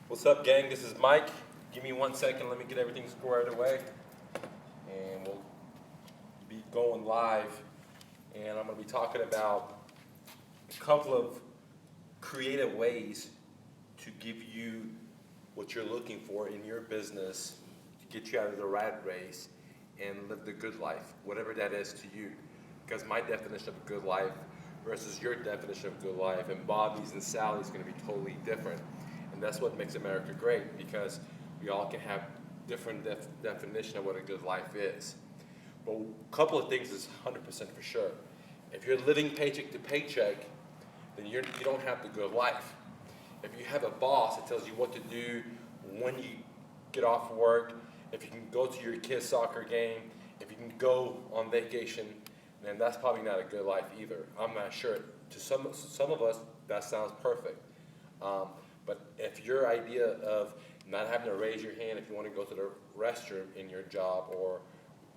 What's up, gang? This is Mike. Give me 1 second. Let me get everything squared away, and we'll be going live. And I'm going to be talking about a couple of creative ways to give you what you're looking for in your business to get you out of the rat race and live the good life, whatever that is to you. Because my definition of a good life versus your definition of a good life and Bobby's and Sally's going to be totally different. And that's what makes America great, because we all can have different definition of what a good life is. But a couple of things is 100% for sure. If you're living paycheck to paycheck, then you don't have the good life. If you have a boss that tells you what to do when you get off work, if you can go to your kid's soccer game, if you can go on vacation, then that's probably not a good life either. I'm not sure. To some of us, that sounds perfect. But if your idea of not having to raise your hand if you want to go to the restroom in your job, or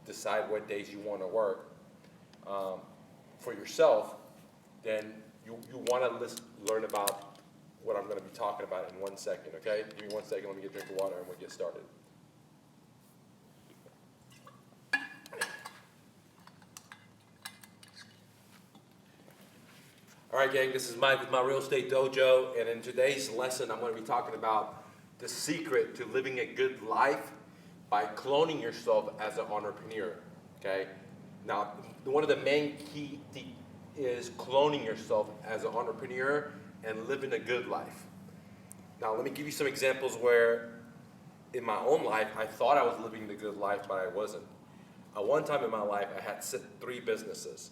decide what days you want to work for yourself, then you want to learn about what I'm going to be talking about in 1 second, okay? Give me 1 second, let me get a drink of water and we'll get started. All right, gang, this is Mike with My Real Estate Dojo, and in today's lesson, I'm going to be talking about the secret to living a good life by cloning yourself as an entrepreneur, okay? Now, one of the main key is cloning yourself as an entrepreneur and living a good life. Now, let me give you some examples where in my own life, I thought I was living the good life, but I wasn't. At one time in my life, I had 3 businesses.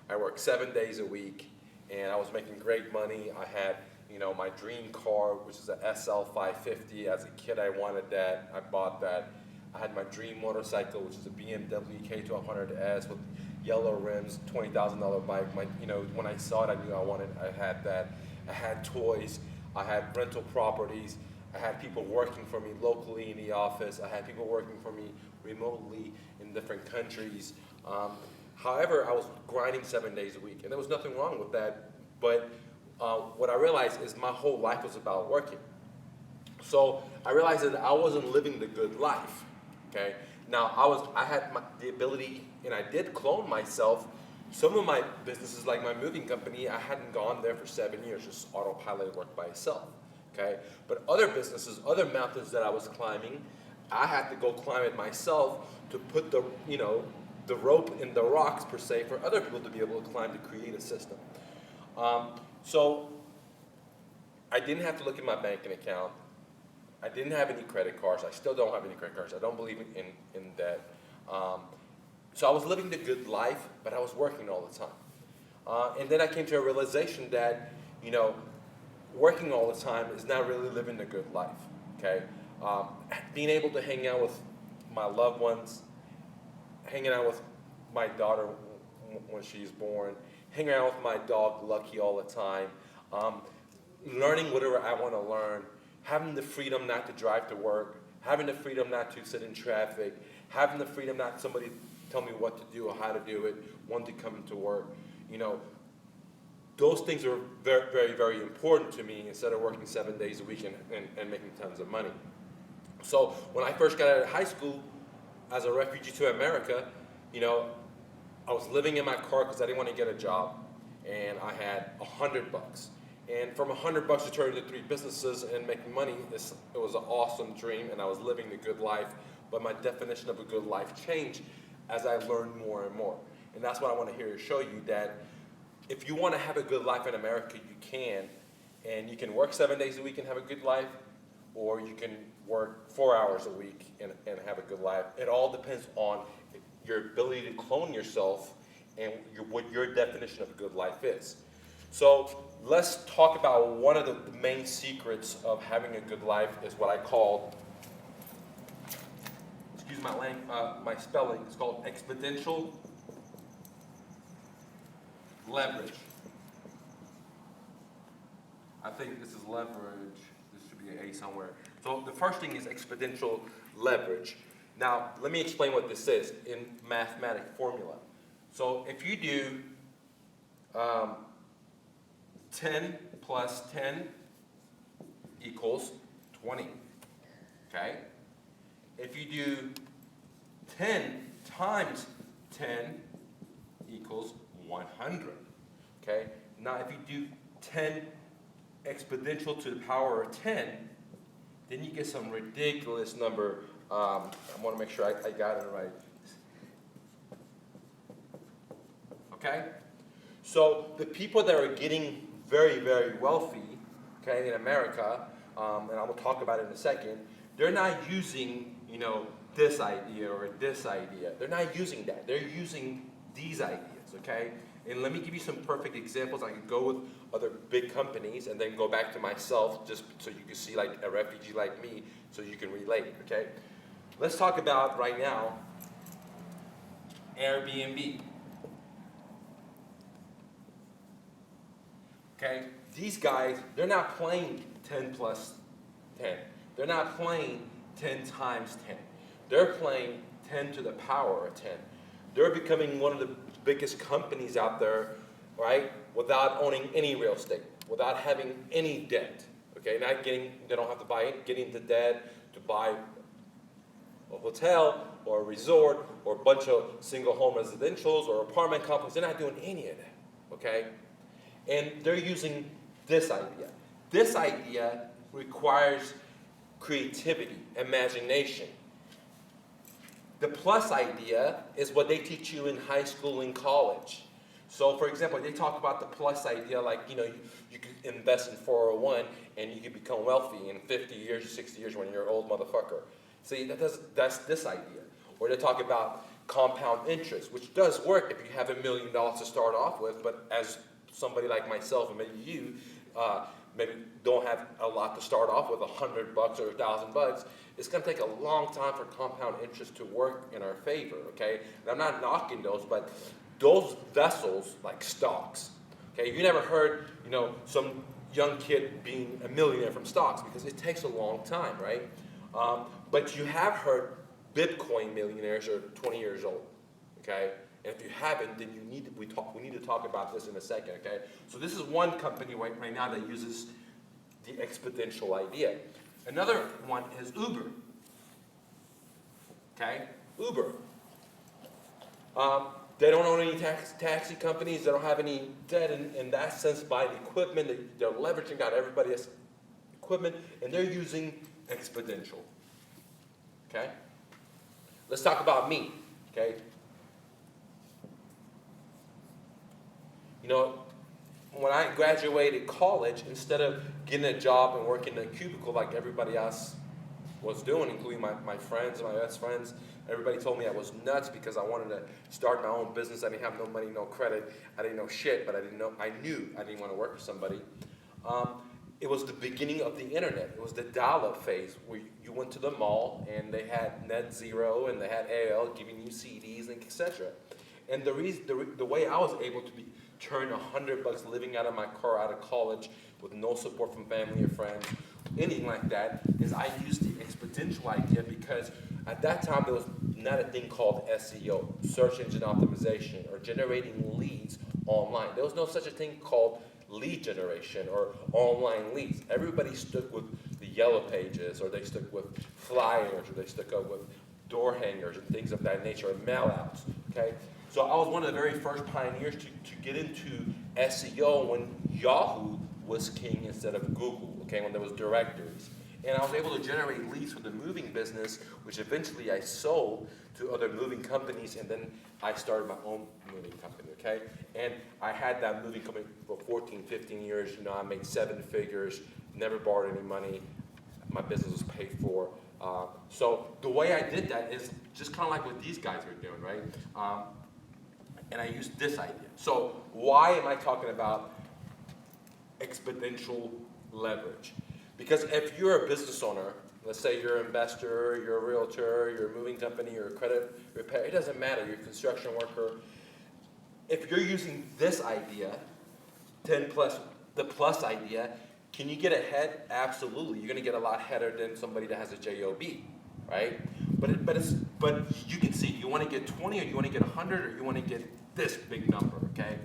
I worked 7 days a week, and I was making great money. I had, my dream car, which is a SL 550. As a kid, I wanted that. I bought that. I had my dream motorcycle, which is a BMW K1200S with yellow rims, $20,000 bike. When I saw it, I knew I had that. I had toys. I had rental properties. I had people working for me locally in the office. I had people working for me remotely in different countries. However, I was grinding 7 days a week, and there was nothing wrong with that. But what I realized is my whole life was about working. So I realized that I wasn't living the good life. Okay. Now I had the ability, and I did clone myself. Some of my businesses, like my moving company, I hadn't gone there for 7 years, just autopilot work by itself. Okay. But other businesses, other mountains that I was climbing, I had to go climb it myself to put the rope in the rocks per se for other people to be able to climb to create a system. So I didn't have to look at my banking account. I didn't have any credit cards. I still don't have any credit cards. I don't believe in debt. So I was living the good life, but I was working all the time. And then I came to a realization that, working all the time is not really living the good life. Okay, being able to hang out with my loved ones, hanging out with my daughter when she's born, hanging out with my dog Lucky all the time, learning whatever I want to learn, having the freedom not to drive to work, having the freedom not to sit in traffic, having the freedom not somebody tell me what to do or how to do it, when to come into work. Those things are very, very, very important to me instead of working 7 days a week and making tons of money. So when I first got out of high school as a refugee to America, I was living in my car because I didn't want to get a job, and I had $100. And from $100 to turn into 3 businesses and making money, it was an awesome dream, and I was living the good life. But my definition of a good life changed as I learned more and more. And that's what I want to hear show you, that if you want to have a good life in America, you can. And you can work 7 days a week and have a good life, or you can work 4 hours a week and have a good life. It all depends on your ability to clone yourself and what your definition of a good life is. So let's talk about one of the main secrets of having a good life is what I call, excuse my spelling, it's called exponential leverage. I think this is leverage. This should be an A somewhere. So the first thing is exponential leverage. Now, let me explain what this is in mathematic formula. So if you do 10 plus 10 equals 20, okay? If you do 10 times 10 equals 100, okay? Now if you do 10 exponential to the power of 10, then you get some ridiculous number. I want to make sure I got it right. Okay? So the people that are getting very, very wealthy, okay, in America, and I will talk about it in a second, they're not using, this idea or this idea. They're not using that. They're using these ideas, okay? And let me give you some perfect examples. I could go with other big companies and then go back to myself just so you can see like a refugee like me so you can relate, okay? Let's talk about right now Airbnb. Okay? These guys, they're not playing 10 plus 10. They're not playing 10 times 10. They're playing 10 to the power of 10. They're becoming one of the biggest companies out there, right, without owning any real estate, without having any debt, okay, they don't have to buy it, getting the debt to buy a hotel or a resort or a bunch of single home residentials or apartment complexes. They're not doing any of that, okay, and they're using this idea. This idea requires creativity, imagination. The plus idea is what they teach you in high school and college. So for example, they talk about the plus idea like, you could invest in 401 and you could become wealthy in 50 years or 60 years when you're an old motherfucker. See, that's this idea. Or they talk about compound interest, which does work if you have $1 million to start off with, but as somebody like myself and maybe you, maybe don't have a lot to start off with, $100 or $1,000, it's going to take a long time for compound interest to work in our favor, okay? And I'm not knocking those, but those vessels, like stocks, okay? You never heard, some young kid being a millionaire from stocks because it takes a long time, right? But you have heard Bitcoin millionaires are 20 years old, okay? And if you haven't, then we need to talk about this in a second, okay? So this is one company right now that uses the exponential idea. Another one is Uber, okay? Uber. They don't own any taxi companies. They don't have any debt in that sense by the equipment. They're leveraging out everybody's equipment, and they're using exponential, okay? Let's talk about me, okay? When I graduated college, instead of getting a job and working in a cubicle like everybody else was doing, including my friends, my best friends, everybody told me I was nuts because I wanted to start my own business. I didn't have no money, no credit. I didn't know shit, but I knew I didn't want to work for somebody. It was the beginning of the internet. It was the dial-up phase where you went to the mall and they had Net Zero and they had AOL giving you CDs and etc. And the way I was able to turn $100 living out of my car out of college with no support from family or friends, anything like that, is I used the exponential idea because at that time there was not a thing called SEO, search engine optimization, or generating leads online. There was no such a thing called lead generation or online leads. Everybody stuck with the yellow pages, or they stuck with flyers, or they stuck up with door hangers and things of that nature, or mail outs, okay? So I was one of the very first pioneers to get into SEO when Yahoo was king instead of Google, okay, when there was directories. And I was able to generate leads for the moving business, which eventually I sold to other moving companies, and then I started my own moving company, okay? And I had that moving company for 14, 15 years. I made 7 figures, never borrowed any money. My business was paid for. So the way I did that is just kind of like what these guys are doing, right? And I used this idea. So why am I talking about exponential leverage? Because if you're a business owner, let's say you're an investor, you're a realtor, you're a moving company, you're a credit repair, it doesn't matter, you're a construction worker. If you're using this idea, 10 plus, the plus idea, can you get ahead? Absolutely. You're going to get a lot aheader than somebody that has a JOB, right? But you can see, you want to get 20 or you want to get 100 or you want to get this big number, okay?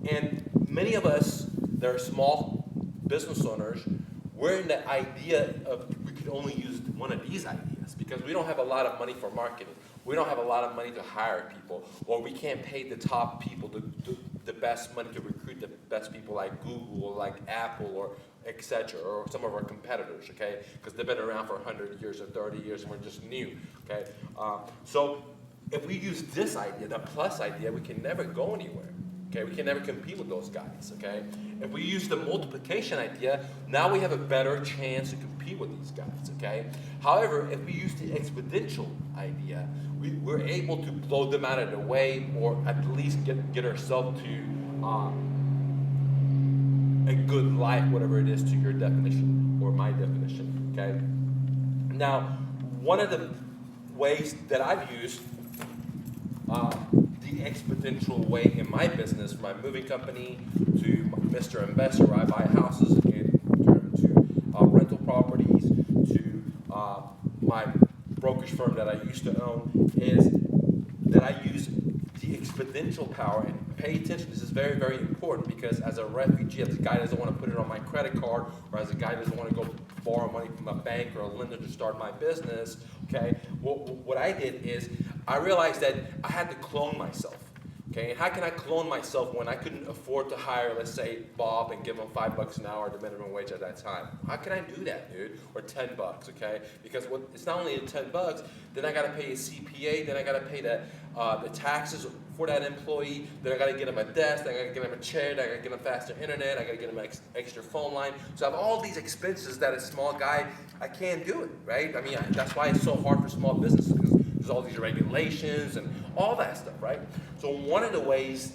And many of us that are small business owners, we're in the idea of we could only use one of these ideas because we don't have a lot of money for marketing. We don't have a lot of money to hire people, or we can't pay the top people the best money to recruit the best people like Google or like Apple or etc. or some of our competitors, okay? Because they've been around for 100 years or 30 years and we're just new, okay? So if we use this idea, the plus idea, we can never go anywhere. Okay, we can never compete with those guys, okay? If we use the multiplication idea, now we have a better chance to compete with these guys, okay? However, if we use the exponential idea, we're able to blow them out of the way or at least get ourselves to a good life, whatever it is to your definition or my definition, okay? Now, one of the ways that I've used the exponential way in my business, from my moving company to Mr. Investor, where I buy houses and turn to rental properties, to my brokerage firm that I used to own, is that I use the exponential power. And pay attention, this is very, very important, because as a refugee, as a guy doesn't want to put it on my credit card, or as a guy doesn't want to go borrow money from a bank or a lender to start my business, okay, what I did is I realized that I had to clone myself. Okay, and how can I clone myself when I couldn't afford to hire, let's say, Bob and give him $5 an hour, the minimum wage at that time? How can I do that, dude? Or $10, okay? Because it's not only the $10, then I got to pay a CPA, then I got to pay the taxes for that employee, then I got to get him a desk, then I got to get him a chair, then I got to get him faster internet, I got to get him an extra phone line. So I have all these expenses that a small guy, I can't do it, right? I mean, that's why it's so hard for small businesses, because there's all these regulations and all that stuff, right? So one of the ways,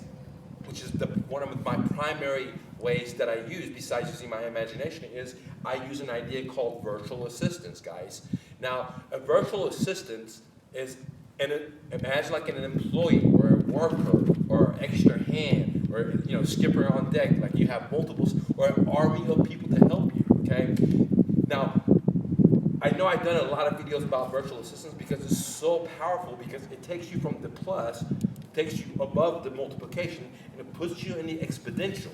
which is one of my primary ways that I use, besides using my imagination, is I use an idea called virtual assistants, guys. Now, a virtual assistant is, imagine like an employee or a worker or extra hand or skipper on deck, like you have multiples, or an army of people to help you, okay? Now, I know I've done a lot of videos about virtual assistants because it's so powerful, because it takes you from the plus, takes you above the multiplication, and it puts you in the exponential.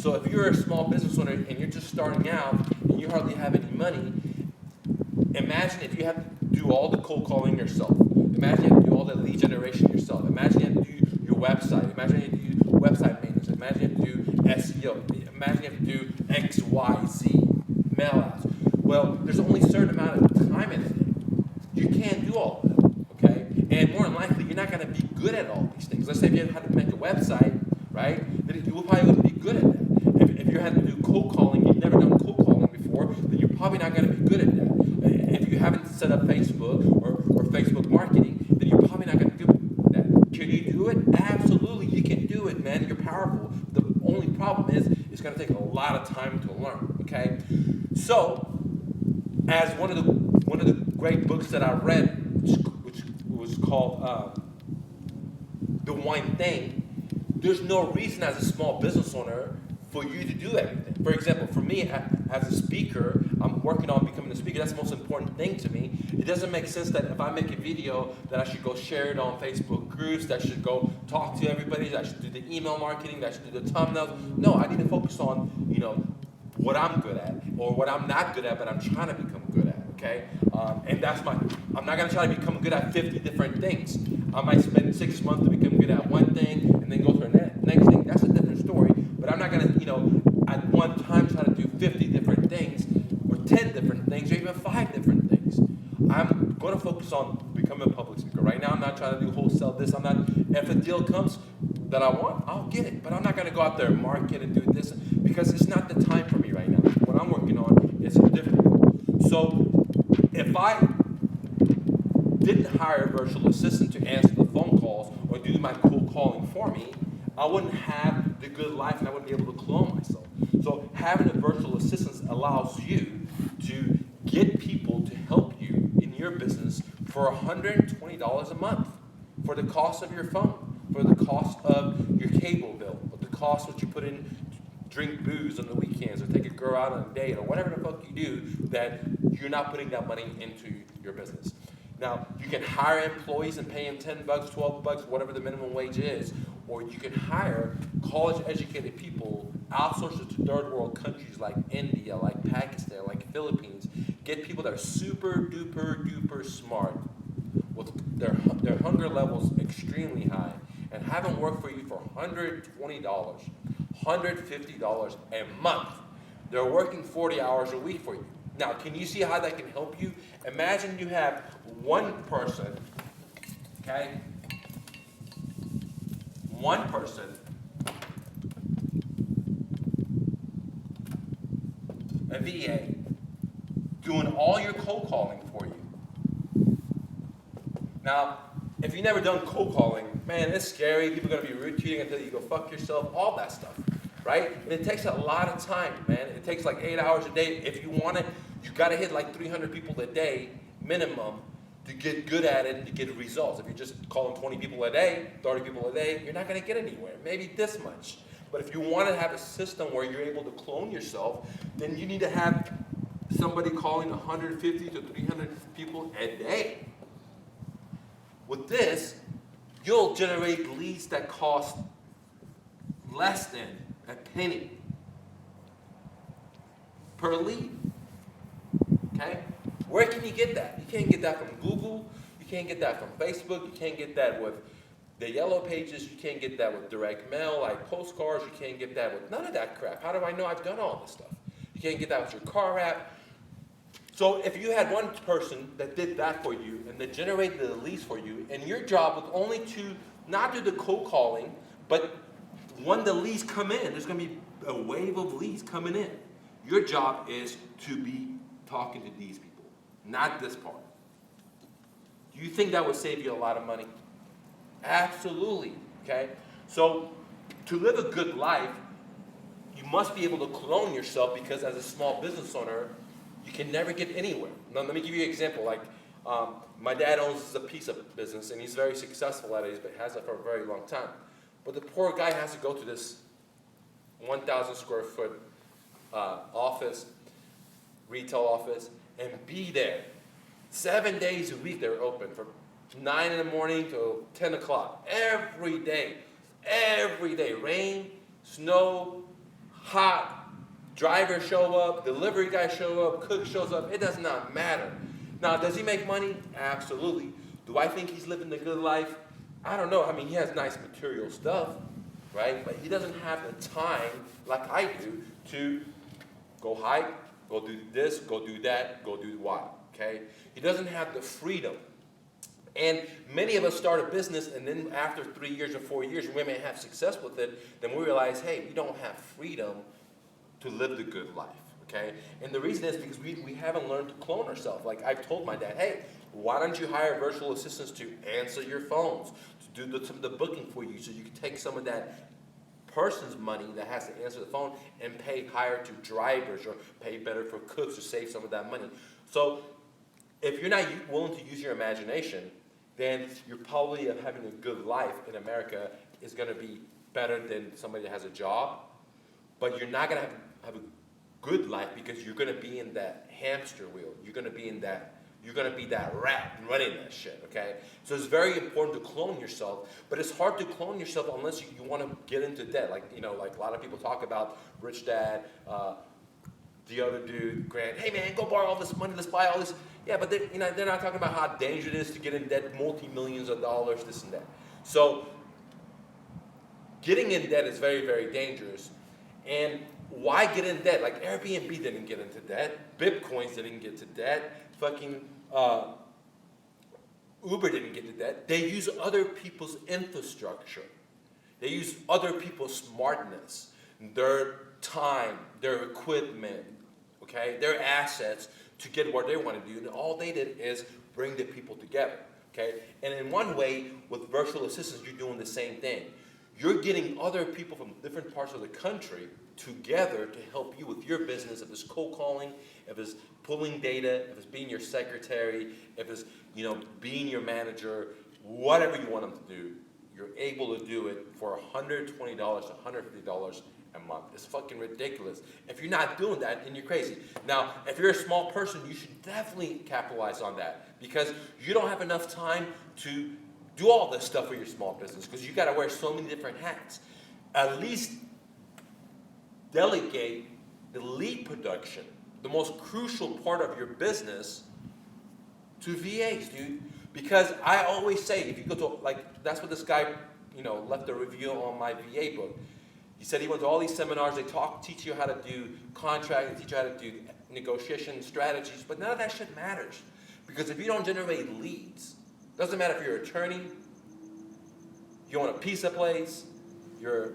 So if you're a small business owner and you're just starting out and you hardly have any money, imagine if you have to do all the cold calling yourself. Imagine you have to do all the lead generation yourself. Imagine you have to do your website. Imagine you have to do website maintenance. Imagine you have to do SEO. Imagine you have to do X, Y, Z, mail outs. Well, there's only a certain amount of time in it. You can't do all of that, okay? And more than likely, you're not going to be good at all these things. Let's say if you had to make a website, right, then you probably wouldn't be good at that. If you had to do cold calling, you've never done cold calling before, then you're probably not going to be good at that. If you haven't set up Facebook or Facebook marketing, then you're probably not going to do that. Can you do it? Absolutely, you can do it, man. You're powerful. The only problem is it's going to take a lot of time to learn, okay? So, as one of the great books that I read, which was called The One Thing, there's no reason as a small business owner for you to do everything. For example, for me as a speaker, I'm working on becoming a speaker. That's the most important thing to me. It doesn't make sense that if I make a video that I should go share it on Facebook groups, that I should go talk to everybody, that I should do the email marketing, that I should do the thumbnails. No, I need to focus on, what I'm good at, or what I'm not good at, but I'm trying to become good at, okay? And I'm not gonna try to become good at 50 different things. I might spend 6 months to become good at one thing, and then go to the next thing. That's a different story, but I'm not gonna, at one time try to do 50 different things, or 10 different things, or even 5 different things. I'm gonna focus on becoming a public speaker. Right now, I'm not trying to do wholesale this. If a deal comes that I want, I'll get it, but I'm not gonna go out there and market and do this, because it's not the time for me right now. What I'm working on is different. So if I didn't hire a virtual assistant to answer the phone calls or do my cold calling for me, I wouldn't have the good life, and I wouldn't be able to clone myself. So having a virtual assistant allows you to get people to help you in your business for $120 a month, for the cost of your phone, for the cost of your cable bill, for the cost what you put in drink booze on the weekends, or take a girl out on a date, or whatever the fuck you do, that you're not putting that money into your business. Now, you can hire employees and pay them $10, $12, whatever the minimum wage is, or you can hire college-educated people outsource it to third world countries like India, like Pakistan, like Philippines. Get people that are super duper duper smart with their hunger levels extremely high and have them work for you for $120, $150 a month. They're working 40 hours a week for you. Now, can you see how that can help you? Imagine you have one person, okay? One person a VA, doing all your cold calling for you. Now, if you've never done cold calling, man, it's scary. People are going to be rude to you until you go fuck yourself, all that stuff, right? And it takes a lot of time, man. It takes like 8 hours a day. If you want it, you got to hit like 300 people a day minimum to get good at it and to get results. If you're just calling 20 people a day, 30 people a day, you're not going to get anywhere, maybe this much. But if you want to have a system where you're able to clone yourself, then you need to have somebody calling 150 to 300 people a day. With this, you'll generate leads that cost less than a penny per lead. Okay? Where can you get that? You can't get that from Google. You can't get that from Facebook. You can't get that with the yellow pages. You can't get that with direct mail, like postcards. You can't get that with none of that crap. How do I know I've done all this stuff? You can't get that with your car app. So if you had one person that did that for you and that generated the leads for you, and your job was only to not do the cold calling, but when the leads come in, there's going to be a wave of leads coming in. Your job is to be talking to these people, not this part. Do you think that would save you a lot of money? Absolutely, okay? So to live a good life, you must be able to clone yourself, because as a small business owner, you can never get anywhere. Now, let me give you an example. Like, my dad owns a pizza business, and he's very successful at it. He has it for a very long time. But the poor guy has to go to this 1,000 square foot office, retail office, and be there. 7 days a week they're open, from 9 in the morning till 10 o'clock. Every day. Every day. Rain, snow, hot. Driver show up, delivery guy show up, cook shows up. It does not matter. Now, does he make money? Absolutely. Do I think he's living the good life? I don't know. I mean, he has nice material stuff, right? But he doesn't have the time, like I do, to go hike, go do this, go do that, go do what, okay? He doesn't have the freedom. And many of us start a business, and then after 3 years or 4 years, we may have success with it, then we realize, hey, we don't have freedom to live the good life, okay? And the reason is because we haven't learned to clone ourselves. Like, I've told my dad, hey, why don't you hire virtual assistants to answer your phones, to do some of the booking for you, so you can take some of that person's money that has to answer the phone and pay higher to drivers, or pay better for cooks, to save some of that money. So if you're not willing to use your imagination, then you're probably having a good life in America is going to be better than somebody that has a job. But you're not going to have a good life, because you're going to be in that hamster wheel. You're going to be that rat running that shit, okay? So it's very important to clone yourself, but it's hard to clone yourself unless you want to get into debt. Like, you know, like a lot of people talk about Rich Dad, the other dude, Grant, hey man, go borrow all this money, let's buy all this. Yeah, but they're not talking about how dangerous it is to get in debt, multi-millions of dollars, this and that. So getting in debt is very, very dangerous. And why get in debt? Like, Airbnb didn't get into debt. Bitcoins didn't get to debt. Fucking Uber didn't get to debt. They use other people's infrastructure. They use other people's smartness, their time, their equipment, okay, their assets to get what they want to do. And all they did is bring the people together, okay? And in one way, with virtual assistants, you're doing the same thing. You're getting other people from different parts of the country together to help you with your business. If it's cold calling, if it's pulling data, if it's being your secretary, if it's, you know, being your manager, whatever you want them to do, you're able to do it for $120 to $150 a month. It's fucking ridiculous. If you're not doing that, then you're crazy. Now, if you're a small person, you should definitely capitalize on that, because you don't have enough time to do all this stuff for your small business, because you got to wear so many different hats. At least delegate the lead production, the most crucial part of your business, to VAs, dude. Because I always say, if you go to, like, that's what this guy, left a review on my VA book. He said he went to all these seminars, they teach you how to do contract, they teach you how to do negotiation strategies, but none of that shit matters. Because if you don't generate leads, doesn't matter if you're an attorney, you own a pizza place, you're a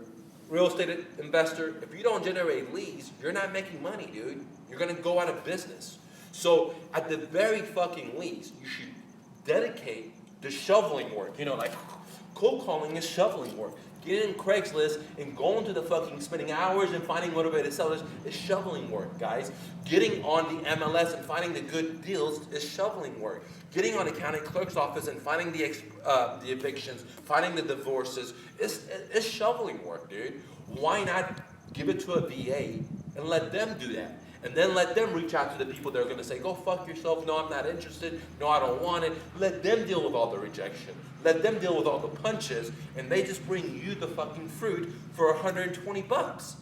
real estate investor, if you don't generate leads, you're not making money, dude. You're gonna go out of business. So at the very fucking least, you should dedicate the shoveling work. Like cold calling is shoveling work. Getting in Craigslist and going to the fucking, spending hours and finding motivated sellers is shoveling work, guys. Getting on the MLS and finding the good deals is shoveling work. Getting on the county clerk's office and finding the evictions, finding the divorces is shoveling work, dude. Why not give it to a VA and let them do that? And then let them reach out to the people that are going to say, go fuck yourself, no, I'm not interested, no, I don't want it. Let them deal with all the rejection. Let them deal with all the punches, and they just bring you the fucking fruit for $120.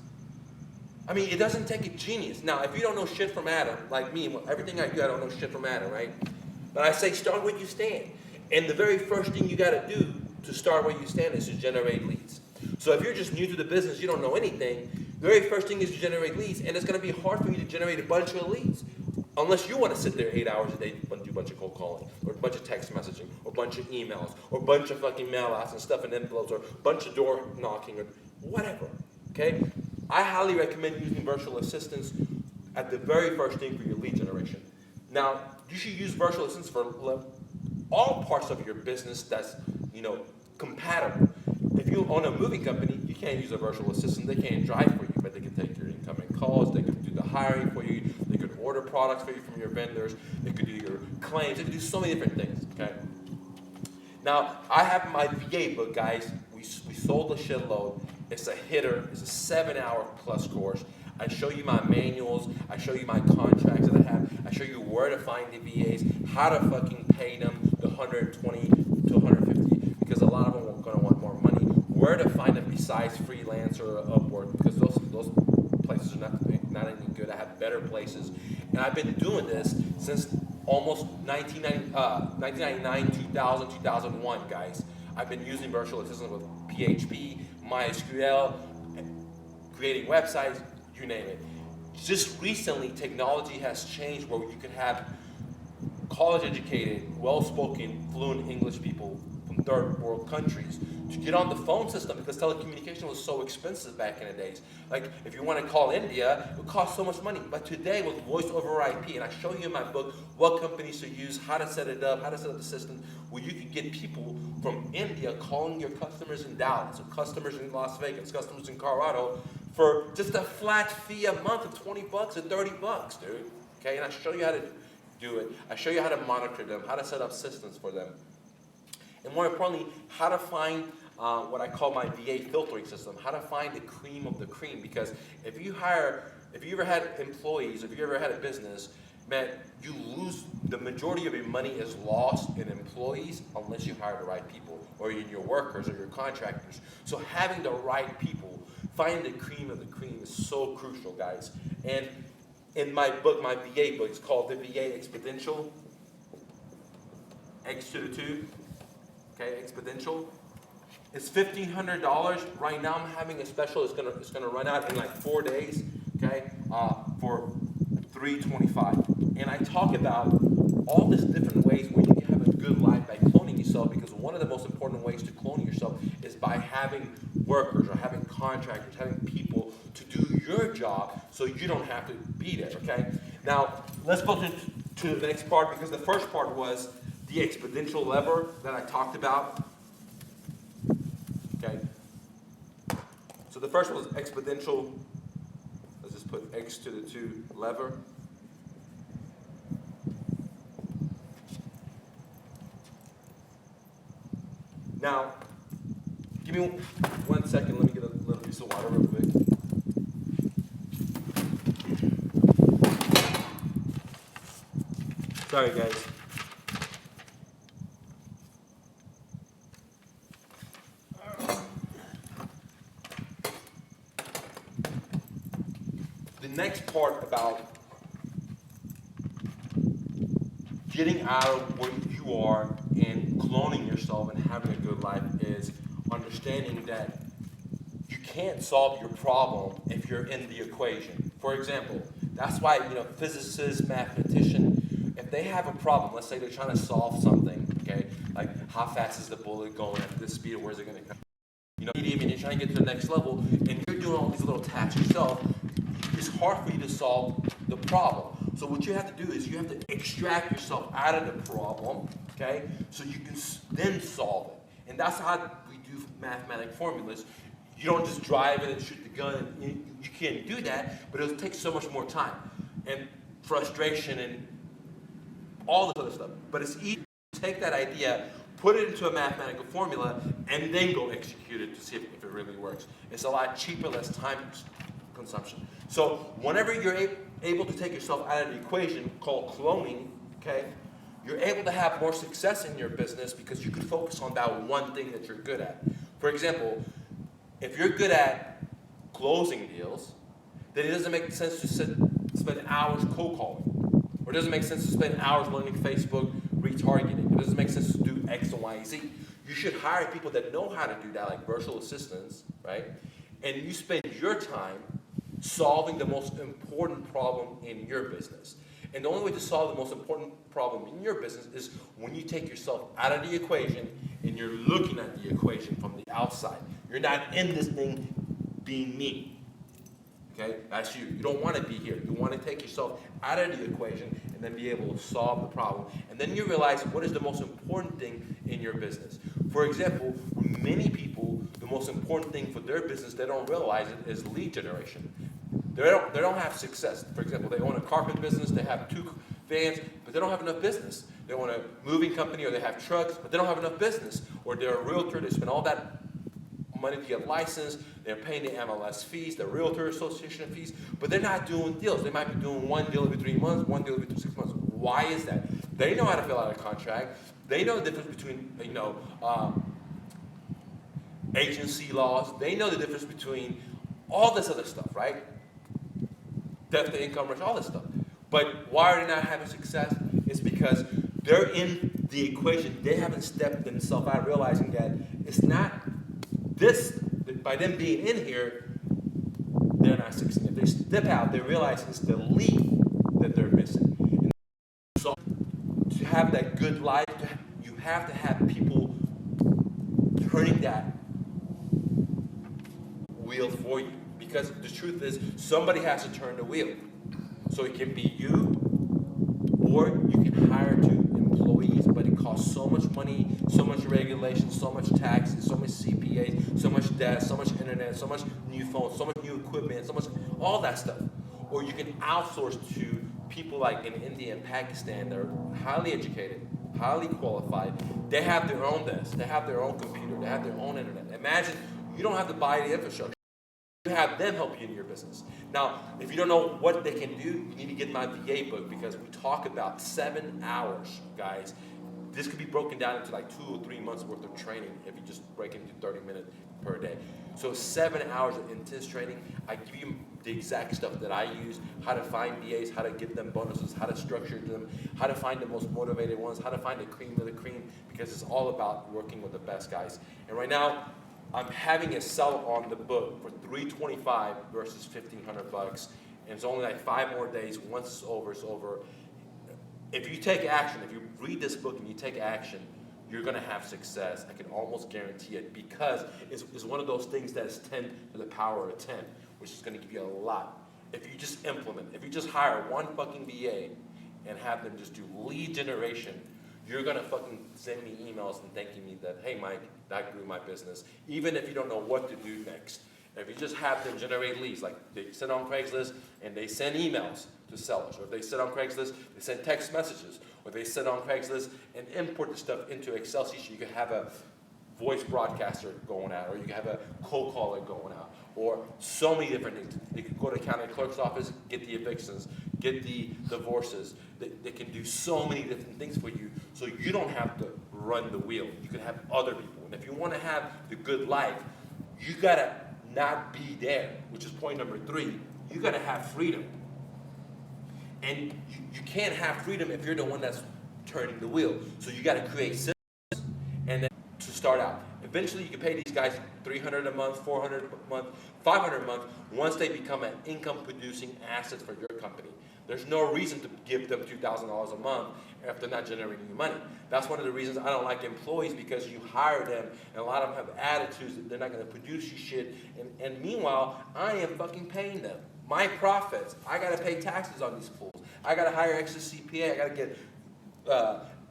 I mean, it doesn't take a genius. Now, if you don't know shit from Adam, like me, everything I do, I don't know shit from Adam, right? But I say start where you stand. And the very first thing you got to do to start where you stand is to generate leads. So if you're just new to the business, you don't know anything, the very first thing is to generate leads, and it's going to be hard for you to generate a bunch of leads. Unless you want to sit there 8 hours a day and do a bunch of cold calling, or a bunch of text messaging, or a bunch of emails, or a bunch of fucking mail outs and stuff in envelopes, or a bunch of door knocking, or whatever, okay? I highly recommend using virtual assistants at the very first thing for your lead generation. Now, you should use virtual assistants for all parts of your business that's, compatible. If you own a moving company, you can't use a virtual assistant. They can't drive for you, but they can take your incoming calls. They can do the hiring for you. They could order products for you from your vendors. They could do your claims. They could do so many different things, okay? Now, I have my VA book, guys. We sold a shitload. It's a hitter. It's a 7-hour plus course. I show you my manuals. I show you my contracts that I have. I show you where to find the VAs, how to fucking pay them the 120 to 150, because a lot of them are going to want more money. Where to find them besides freelance or Upwork, because those places are not any good. I have better places. And I've been doing this since almost 1999, 2000, 2001, guys. I've been using virtual assistants with PHP, MySQL, creating websites, you name it. Just recently, technology has changed where you can have college-educated, well-spoken, fluent English people from third world countries to get on the phone system, because telecommunication was so expensive back in the days. Like, if you want to call India, it would cost so much money. But today, with voice over IP, and I show you in my book what companies to use, how to set it up, how to set up the system, where you can get people from India calling your customers in Dallas, or customers in Las Vegas, customers in Colorado, for just a flat fee a month of $20 or $30, dude. Okay, and I show you how to do it. I show you how to monitor them, how to set up systems for them. And more importantly, how to find what I call my VA filtering system, how to find the cream of the cream. Because if you ever had employees, if you ever had a business, man, you lose, the majority of your money is lost in employees unless you hire the right people, or in your workers or your contractors. So having the right people, finding the cream of the cream is so crucial, guys. And in my book, my VA book, it's called The VA Exponential, X to the 2. Okay, exponential. It's $1,500 right now. I'm having a special. It's gonna run out in like 4 days. Okay, for $325. And I talk about all these different ways where you can have a good life by cloning yourself. Because one of the most important ways to clone yourself is by having workers or having contractors, having people to do your job, so you don't have to be there. Okay. Now let's go to the next part, because the first part was the exponential lever that I talked about. Okay. So the first was exponential. Let's just put X to the 2 lever. Now, give me 1 second. Let me get a little piece of water real quick. Sorry, guys. next part about getting out of where you are and cloning yourself and having a good life is understanding that you can't solve your problem if you're in the equation. For example, that's why, physicists, mathematicians, if they have a problem, let's say they're trying to solve something, okay, like how fast is the bullet going at this speed, or where's it going to come? Even you're trying to get to the next level, and you're doing all these little tasks yourself, it's hard for you to solve the problem. So what you have to do is you have to extract yourself out of the problem, okay, so you can then solve it. And that's how we do mathematical formulas. You don't just drive it and shoot the gun. You can't do that, but it'll take so much more time and frustration and all this other stuff. But it's easy to take that idea, put it into a mathematical formula, and then go execute it to see if it really works. It's a lot cheaper, less time consumption. So whenever you're able to take yourself out of the equation, called cloning, okay, you're able to have more success in your business because you can focus on that one thing that you're good at. For example, if you're good at closing deals, then it doesn't make sense to spend hours cold calling. Or it doesn't make sense to spend hours learning Facebook, retargeting. It doesn't make sense to do X and Y and Z. You should hire people that know how to do that, like virtual assistants, right? And you spend your time solving the most important problem in your business. And the only way to solve the most important problem in your business is when you take yourself out of the equation and you're looking at the equation from the outside. You're not in this thing being me. Okay? That's you. You don't want to be here. You want to take yourself out of the equation and then be able to solve the problem. And then you realize what is the most important thing in your business. For example, for many people, the most important thing for their business, they don't realize it, is lead generation. They don't have success. For example, they own a carpet business, they have 2 vans, but they don't have enough business. They own a moving company, or they have trucks, but they don't have enough business. Or they're a realtor, they spend all that money to get licensed, they're paying the MLS fees, the realtor association fees, but they're not doing deals. They might be doing one deal every 3 months, one deal every 6 months. Why is that? They know how to fill out a contract. They know the difference between, agency laws. They know the difference between all this other stuff, right? Debt to income ratio, all this stuff. But why are they not having success? It's because they're in the equation. They haven't stepped themselves out, realizing that it's not this, by them being in here, they're not succeeding. If they step out, they realize it's the lead that they're missing. And so to have that good life, you have to have people turning that wheel for you. Because the truth is, somebody has to turn the wheel. So it can be you, or you can hire 2 employees, but it costs so much money, so much regulation, so much taxes, so much CPAs, so much debt, so much internet, so much new phones, so much new equipment, so much, all that stuff. Or you can outsource to people like in India and Pakistan that are highly educated, highly qualified. They have their own desk, they have their own computer, they have their own internet. Imagine you don't have to buy the infrastructure. You have them help you in your business. Now, if you don't know what they can do, you need to get my VA book, because we talk about 7 hours, guys. This could be broken down into like 2 or 3 months worth of training if you just break it into 30 minutes per day. So 7 hours of intense training. I give you the exact stuff that I use, how to find VAs, how to give them bonuses, how to structure them, how to find the most motivated ones, how to find the cream of the cream, because it's all about working with the best guys. And right now, I'm having a sell on the book for $325 versus $1,500, and it's only like 5 more days. Once it's over, it's over. If you take action, if you read this book and you take action, you're going to have success. I can almost guarantee it, because it's one of those things that is 10 to the power of 10, which is going to give you a lot. If you just implement, if you just hire one fucking VA and have them just do lead generation, you're going to fucking send me emails and thanking me that, hey, Mike, that grew my business. Even if you don't know what to do next. If you just have them generate leads, like they sit on Craigslist and they send emails to sellers, or if they sit on Craigslist, they send text messages, or they sit on Craigslist and import the stuff into Excel sheet. You can have a voice broadcaster going out, or you can have a cold caller going out, or so many different things. You can go to the county clerk's office, get the evictions, get the divorces. They can do so many different things for you, so you don't have to run the wheel. You can have other people. And if you want to have the good life, you gotta not be there, which is point number 3. you gotta have freedom. And you can't have freedom if you're the one that's turning the wheel. So you gotta create systems and then to start out. Eventually you can pay these guys $300 a month, $400 a month, $500 a month once they become an income producing asset for your company. There's no reason to give them $2,000 a month if they're not generating you money. That's one of the reasons I don't like employees, because you hire them and a lot of them have attitudes that they're not gonna produce you shit. And meanwhile, I am fucking paying them. My profits, I gotta pay taxes on these fools. I gotta hire extra CPA, I gotta get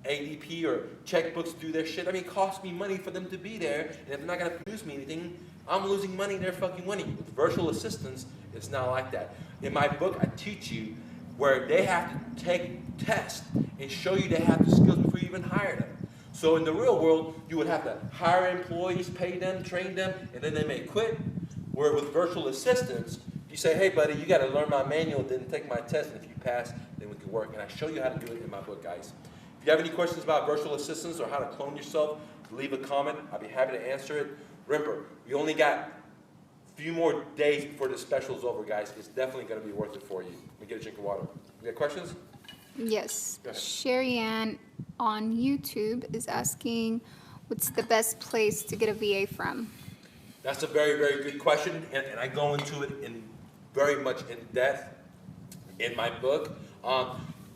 ADP or checkbooks to do their shit. I mean, it costs me money for them to be there, and if they're not gonna produce me anything, I'm losing money, they're fucking winning. With virtual assistants, it's not like that. In my book, I teach you where they have to take tests and show you they have the skills before you even hire them. So in the real world, you would have to hire employees, pay them, train them, and then they may quit. Where with virtual assistants, you say, hey buddy, you gotta learn my manual, then take my test, and if you pass, then we can work. And I show you how to do it in my book, guys. If you have any questions about virtual assistants or how to clone yourself, leave a comment. I'll be happy to answer it. Remember, we only got a few more days before the special's over, guys. It's definitely gonna be worth it for you. Let me get a drink of water. You got questions? Yes. Sherry Ann on YouTube is asking, what's the best place to get a VA from? That's a very, very good question, and I go into it in very much in depth in my book.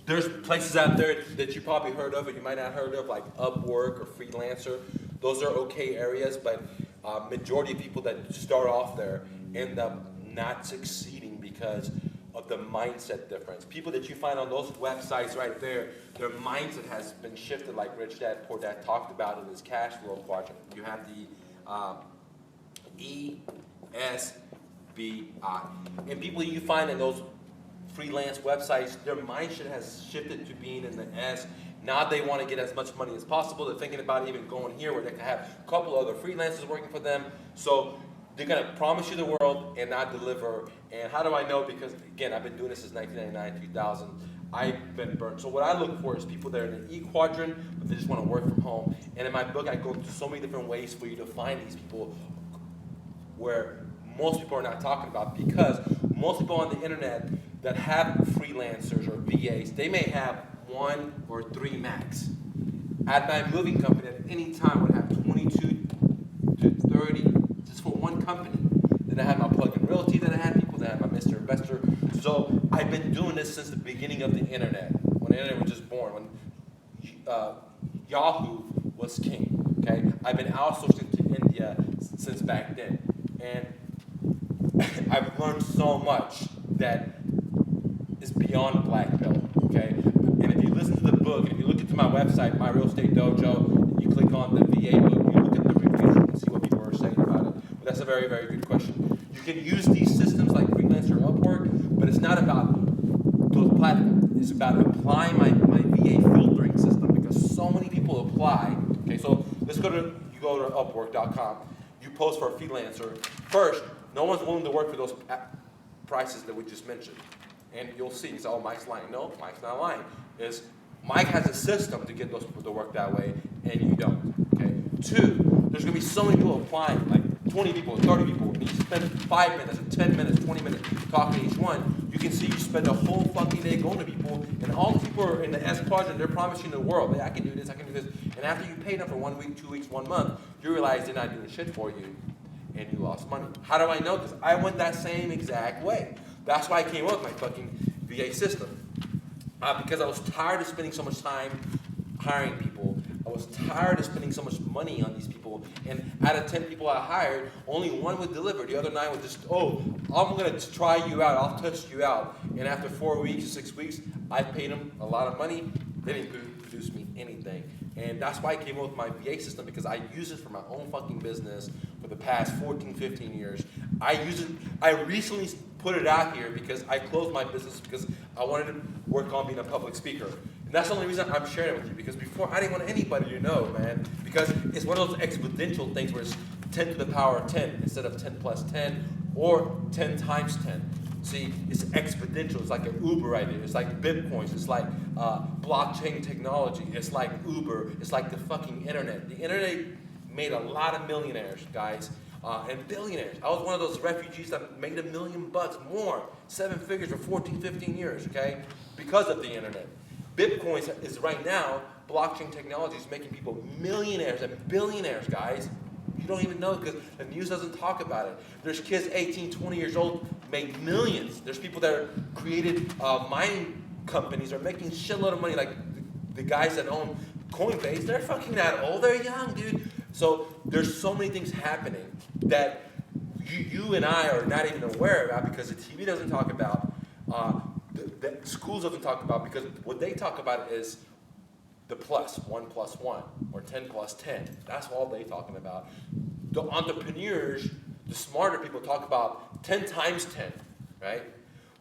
There's places out there that you probably heard of or you might not heard of, like Upwork or Freelancer. Those are okay areas, but majority of people that start off there end up not succeeding because of the mindset difference. People that you find on those websites right there, their mindset has been shifted, like Rich Dad Poor Dad talked about in his cash flow quadrant. You have the ESBI. And people you find in those freelance websites, their mindset has shifted to being in the S. Now they want to get as much money as possible. They're thinking about even going here where they can have a couple other freelancers working for them. So they're going to promise you the world and not deliver. And how do I know? Because again, I've been doing this since 1999, 2000. I've been burnt. So what I look for is people that are in the E quadrant, but they just want to work from home. And in my book, I go into so many different ways for you to find these people where most people are not talking about, because most people on the internet that have freelancers or VAs, they may have 1 or 3 max. At my moving company, at any time, would have 22 to 30, just for one company. Then I have my plug-in realty that I had, people that have my Mr. Investor. So I've been doing this since the beginning of the internet, when the internet was just born, when Yahoo was king, okay? I've been outsourcing to India since back then. And I've learned so much that is beyond black belt, okay? And if you listen to the book, and if you look into my website, My Real Estate Dojo, and you click on the VA book, you look at the reviews, you can see what people are saying about it. But that's a very, very good question. You can use these systems like Freelancer or Upwork, but it's not about those platforms. It's about applying my VA filtering system, because so many people apply. Okay, so let's go to Upwork.com. You post for a freelancer. First, no one's willing to work for those prices that we just mentioned. And you'll see, you say, oh, Mike's lying. No, Mike's not lying. Mike has a system to get those people to work that way, and you don't. Okay. 2, there's gonna be so many people applying, like 20 people, 30 people, and you spend 5 minutes, or 10 minutes, 20 minutes talking to each one. You can see you spend a whole fucking day going to people, and all the people are in the S quadrant, they're promising the world, hey, I can do this, I can do this. And after you pay them for 1 week, 2 weeks, 1 month, you realize they're not doing shit for you, and you lost money. How do I know? Because I went that same exact way. That's why I came up with my fucking VA system. Because I was tired of spending so much time hiring people. I was tired of spending so much money on these people. And out of 10 people I hired, only 1 would deliver. The other 9 would just, oh, I'm going to try you out. I'll test you out. And after 4 weeks, 6 weeks, I paid them a lot of money. They didn't produce me anything. And that's why I came up with my VA system, because I use it for my own fucking business for the past 14, 15 years. I recently put it out here because I closed my business because I wanted to work on being a public speaker. And that's the only reason I'm sharing it with you, because before I didn't want anybody to know, man, because it's one of those exponential things where it's 10 to the power of 10 instead of 10 plus 10 or 10 times 10. See, it's exponential. It's like an Uber idea. It's like Bitcoins. It's like blockchain technology. It's like Uber. It's like the fucking internet. The internet made a lot of millionaires, guys. and billionaires. I was one of those refugees that made $1 million more, 7 figures for 14, 15 years, okay, because of the internet. Bitcoin is right now, blockchain technology is making people millionaires and billionaires, guys. You don't even know because the news doesn't talk about it. There's kids 18, 20 years old make millions. There's people that are created mining companies are making shitload of money, like the guys that own Coinbase. They're fucking that old. They're young, dude. So there's so many things happening that you and I are not even aware about because the TV doesn't talk about, the schools doesn't talk about, because what they talk about is the plus, 1 plus 1, or 10 plus 10. That's all they're talking about. The entrepreneurs, the smarter people talk about 10 times 10, right?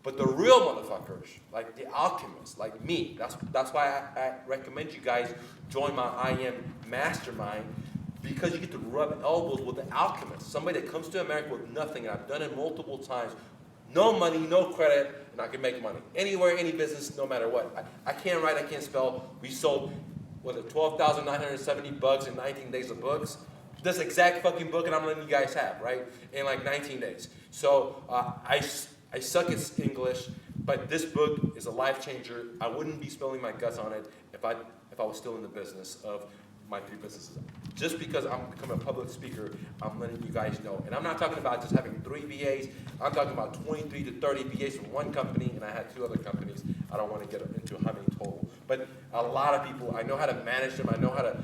But the real motherfuckers, like the alchemists, like me, that's why I recommend you guys join my I Am Mastermind, because you get to rub elbows with the alchemist, somebody that comes to America with nothing, and I've done it multiple times. No money, no credit, and I can make money. Anywhere, any business, no matter what. I can't write, I can't spell. We sold, 12,970 bucks in 19 days of books. This exact fucking book, and I'm letting you guys have, right? In like 19 days. So I suck at English, but this book is a life changer. I wouldn't be spilling my guts on it if I was still in the business of my 3 businesses. Just because I'm becoming a public speaker, I'm letting you guys know. And I'm not talking about just having 3 VAs. I'm talking about 23 to 30 VAs from one company, and I had 2 other companies. I don't want to get into how many total. But a lot of people, I know how to manage them. I know how to,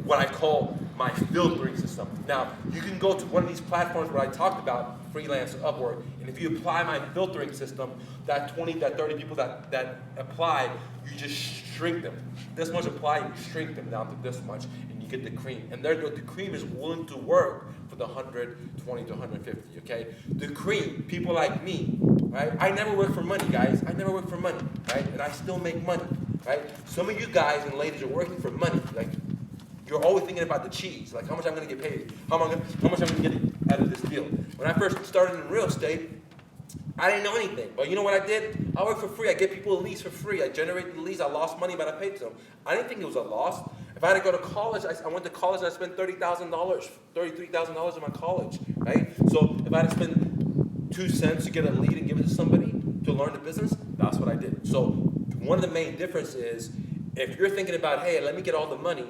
what I call my filtering system. Now, you can go to one of these platforms where I talked about, Freelance, Upwork, and if you apply my filtering system, that 30 people that apply, you just shrink them. This much apply, you shrink them down to this much, and you get the cream. And the cream is willing to work for the 120 to 150, okay? The cream, people like me, right? I never work for money, guys. I never work for money, right? And I still make money, right? Some of you guys and ladies are working for money, like, you're always thinking about the cheese, like how much I'm going to get paid, how much I'm going to get out of this deal. When I first started in real estate, I didn't know anything. But you know what I did? I worked for free. I get people a lease for free. I generated the lease. I lost money, but I paid them. I didn't think it was a loss. If I had to go to college, I went to college and I spent $30,000, $33,000 in my college, right? So if I had to spend 2 cents to get a lead and give it to somebody to learn the business, that's what I did. So one of the main differences is if you're thinking about, hey, let me get all the money,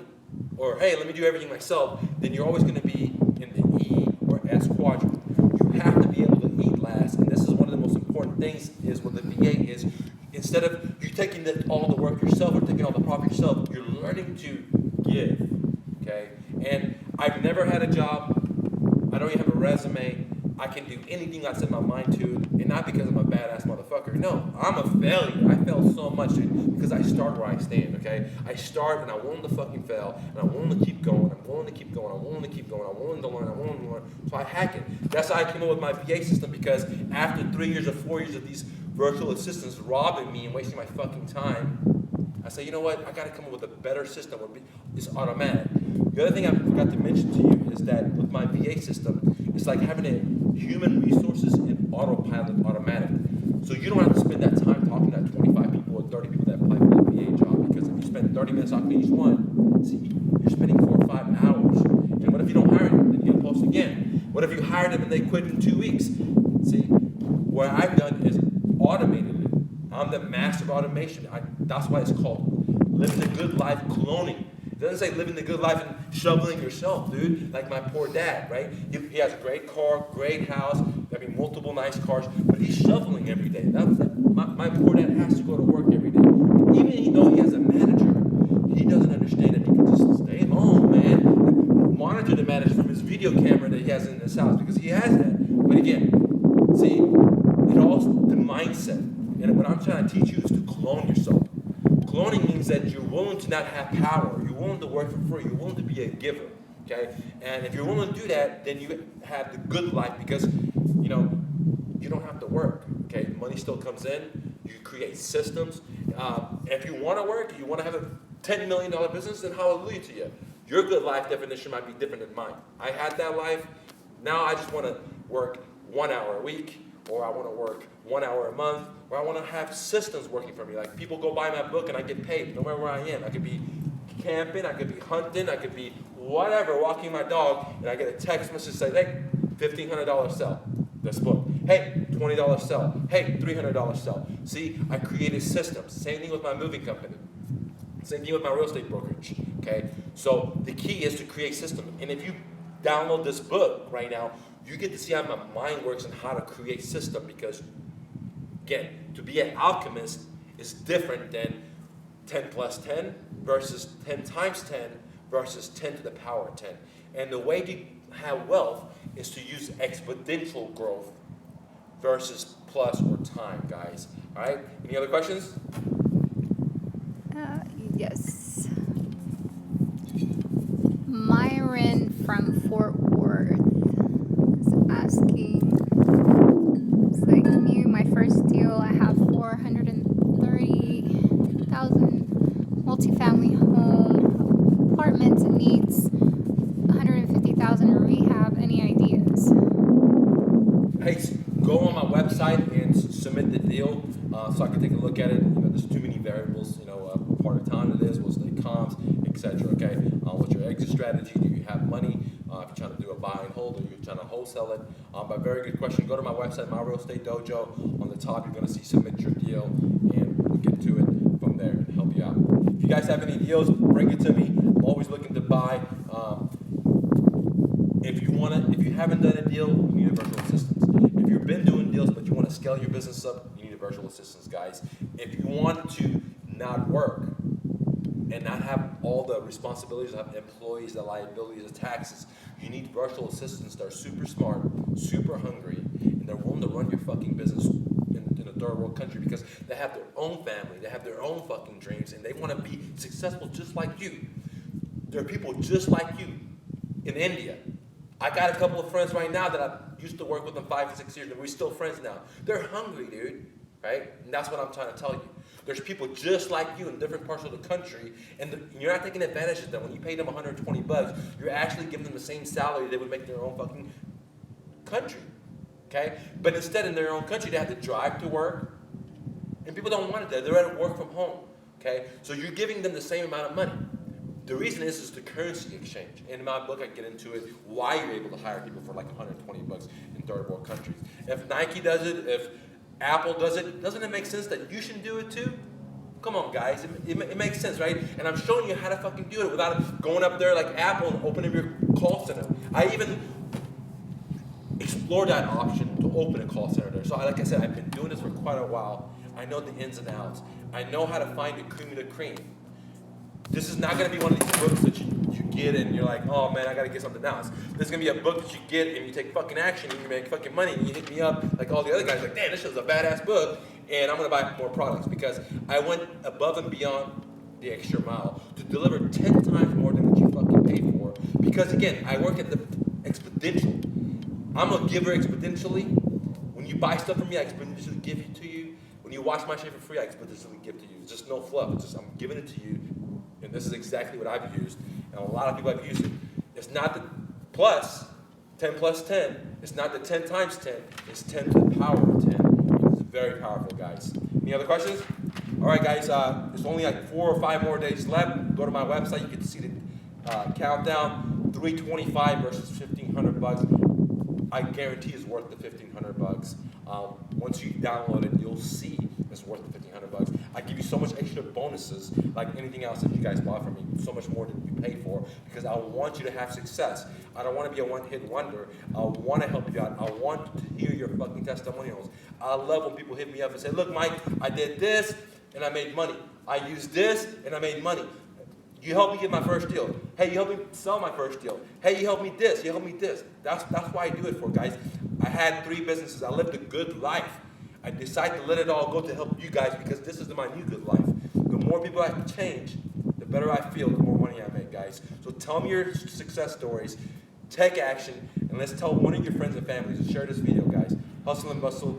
or hey, let me do everything myself, then you're always going to be in the E or S quadrant. You have to be able to eat last, and this is one of the most important things is what the VA is. Instead of you taking all the work yourself or taking all the profit yourself, you're learning to give, okay? And I've never had a job. I don't even have a resume. I can do anything I set my mind to, and not because I'm a badass motherfucker. No, I'm a failure. I failed so much, dude, because I start where I stand, okay? I start and I'm willing to fucking fail, and I'm willing to keep going, I'm willing to keep going, I'm willing to keep going, I'm willing to learn, I'm willing to learn. So I hack it. That's how I came up with my VA system, because after 3 years or 4 years of these virtual assistants robbing me and wasting my fucking time, I say, you know what? I got to come up with a better system. It's automatic. The other thing I forgot to mention to you is that with my VA system, it's like having a human resources in autopilot, automatic. So you don't have to spend that time talking to 25 people or 30 people that apply for that VA job, because if you spend 30 minutes talking to each one, see, you're spending 4 or 5 hours. And what if you don't hire them? Then you get post again. What if you hire them and they quit in 2 weeks? See, what I've done is automated it. I'm the master of automation. That's why it's called living the good life cloning. It doesn't say living the good life and shoveling yourself, dude. Like my poor dad, right? He has a great car, great house, multiple nice cars, but he's shoveling every day. My poor dad has to go to work every day. Even though he has a manager, he doesn't understand that he can just stay home, man. Monitor the manager from his video camera that he has in his house, because he has that. But again, see, it all the mindset. And what I'm trying to teach you is to clone yourself. Cloning means that you're willing to not have power. You're willing to work for free. You're willing to be a giver, okay? And if you're willing to do that, then you have the good life, because, you don't have to work, okay? Money still comes in. You create systems. If you want to work, you want to have a $10 million business, then hallelujah to you. Your good life definition might be different than mine. I had that life. Now I just want to work 1 hour a week, or I want to work 1 hour a month, or I want to have systems working for me. Like people go buy my book and I get paid no matter where I am. I could be camping, I could be hunting, I could be whatever, walking my dog, and I get a text message say, hey, $1,500 sell this book. Hey, $20 sell. Hey, $300 sell. See, I created systems. Same thing with my moving company. Same thing with my real estate brokerage. Okay, so the key is to create systems. And if you download this book right now, you get to see how my mind works and how to create system. Because again, to be an alchemist is different than 10 plus 10 versus 10 times 10 versus 10 to the power of 10. And the way to have wealth is to use exponential growth versus plus or time, guys. All right, any other questions? Yes. Myron from Fort Worth is asking, it's like new, my first deal, I have 430,000 multifamily home, apartments, and needs 150,000 in rehab. Any ideas? Hey, go on my website and submit the deal so I can take a look at it. There's too many variables. What part of town it is, what's the comps, etc. Okay, what's your exit strategy? Do you have money? If you're trying to do a buy and hold, or you're trying to wholesale it. But very good question. Go to my website, My Real Estate Dojo. On the top, you're going to see submit your deal, and we'll get to it from there and help you out. If you guys have any deals, bring it to me. I'm always looking to buy. If you haven't done a deal, you need a virtual assistant. If you've been doing deals but you want to scale your business up, you need a virtual assistant, guys. If you want to not work and not have all the responsibilities of employees, the liabilities, the taxes, you need virtual assistants that are super smart, super hungry, and they're willing to run your fucking business in a third world country because they have their own family, they have their own fucking dreams, and they want to be successful just like you. There are people just like you in India. I got a couple of friends right now that I used to work with them 5 to 6 years, and we're still friends now. They're hungry, dude, right? And that's what I'm trying to tell you. There's people just like you in different parts of the country, and you're not taking advantage of them. When you pay them $120, you're actually giving them the same salary they would make in their own fucking country, okay? But instead, in their own country, they have to drive to work, and people don't want it there. They're at work from home, okay? So you're giving them the same amount of money. The reason is the currency exchange. In my book, I get into it, why you're able to hire people for like $120 in third world countries. If Nike does it, if Apple does it, doesn't it make sense that you should do it too? Come on, guys. It makes sense, right? And I'm showing you how to fucking do it without going up there like Apple and opening your call center. I even explored that option to open a call center there. So like I said, I've been doing this for quite a while. I know the ins and outs. I know how to find the cream of the cream. This is not going to be one of these books that you get and you're like, oh man, I got to get something else. This is going to be a book that you get and you take fucking action and you make fucking money and you hit me up like all the other guys like, damn, this is a badass book and I'm going to buy more products because I went above and beyond the extra mile to deliver 10 times more than what you fucking paid for. Because again, I work at the exponential. I'm a giver exponentially. When you buy stuff from me, I exponentially give it to you. When you watch my shit for free, I exponentially give to you. It's just no fluff. It's just I'm giving it to you. And this is exactly what I've used. And a lot of people have used it. It's not the plus, 10 plus 10. It's not the 10 times 10. It's 10 to the power of 10. It's very powerful, guys. Any other questions? All right, guys. There's only like 4 or 5 more days left. Go to my website. You can see the countdown. $325 versus $1,500. I guarantee it's worth the $1,500. Once you download it, you'll see it's worth the $1,500. I give you so much extra bonuses, like anything else that you guys bought from me, so much more than you paid for, because I want you to have success. I don't want to be a one-hit wonder. I want to help you out. I want to hear your fucking testimonials. I love when people hit me up and say, look, Mike, I did this and I made money. I used this and I made money. You helped me get my first deal. Hey, you helped me sell my first deal. Hey, you helped me this. You helped me this. That's why I do it for, guys. I had 3 businesses. I lived a good life. I decided to let it all go to help you guys because this is my new good life. The more people I can change, the better I feel, the more money I make, guys. So tell me your success stories. Take action, and let's tell one of your friends and families to share this video, guys. Hustle and bustle.